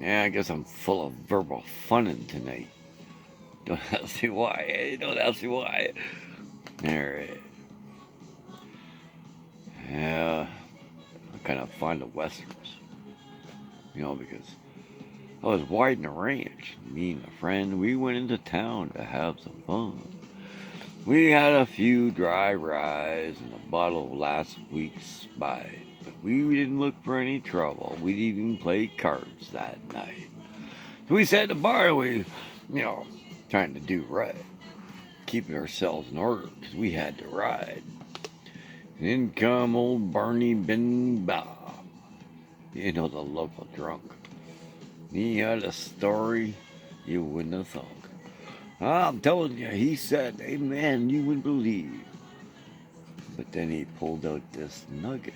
Yeah, I guess I'm full of verbal funnin' tonight. Don't ask me why. Don't ask me why. Alright. Yeah, I'm kind of fond of westerns. Because I was riding the ranch. Me and a friend, we went into town to have some fun. We had a few dry ryes and a bottle of last week's Spite, but we didn't look for any trouble. We didn't even play cards that night. So we sat at the bar, trying to do right, keeping ourselves in order, because we had to ride. And in come old Barney Ben Bob, the local drunk. He had a story you wouldn't have thunk. I'm telling you, he said, hey man, you wouldn't believe. But then he pulled out this nugget.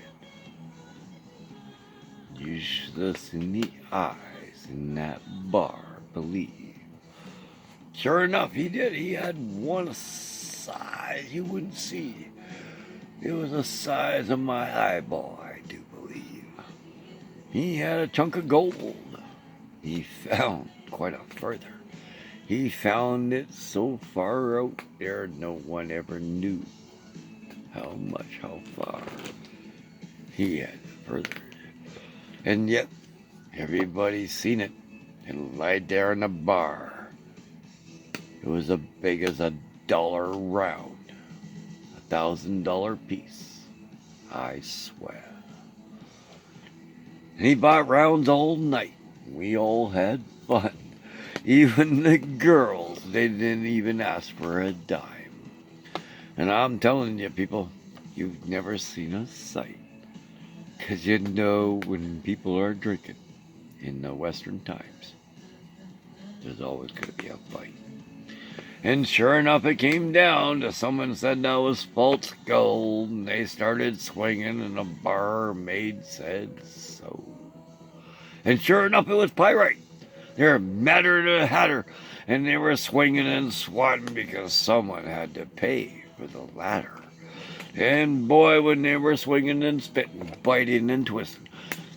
You should have seen the eyes in that bar, believe. Sure enough, he did. He had one size you wouldn't see. It was the size of my eyeball, I do believe. He had a chunk of gold. He found quite a further. He found it so far out there no one ever knew how far he had furthered. And yet, everybody's seen it and lied there in the bar. It was as big as $1 round, $1,000 piece, I swear. And he bought rounds all night. We all had fun. Even the girls, they didn't even ask for a dime. And I'm telling you, people, you've never seen a sight. 'Cause you know when people are drinking in the Western times, there's always going to be a fight. And sure enough, it came down to someone said that was false gold, and they started swinging, and the barmaid said so. And sure enough, it was pyrite. They were madder than a hatter, and they were swinging and swatting because someone had to pay for the ladder. And boy, when they were swinging and spitting, biting and twisting,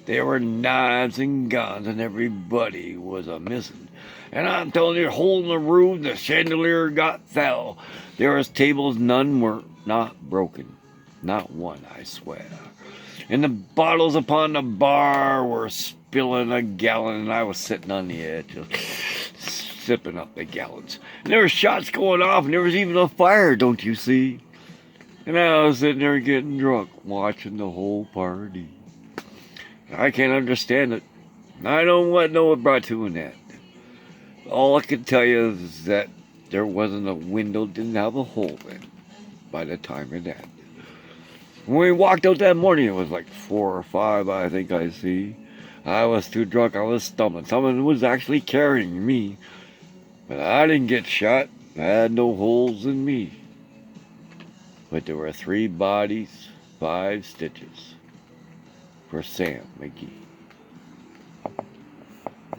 there were knives and guns, and everybody was a missing. And I'm telling you, hole in the roof, the chandelier got fell. There was tables, none were not broken. Not one, I swear. And the bottles upon the bar were spilling a gallon, and I was sitting on the edge, sipping up the gallons. And there were shots going off, and there was even a fire, don't you see? And I was sitting there getting drunk, watching the whole party. I can't understand it. I don't know what brought to an end. All I can tell you is that there wasn't a window, didn't have a hole in it by the time it ended. When we walked out that morning, it was like 4 or 5, I think I see. I was too drunk, I was stumbling. Someone was actually carrying me. But I didn't get shot. I had no holes in me. But there were 3 bodies, 5 stitches for Sam McGee.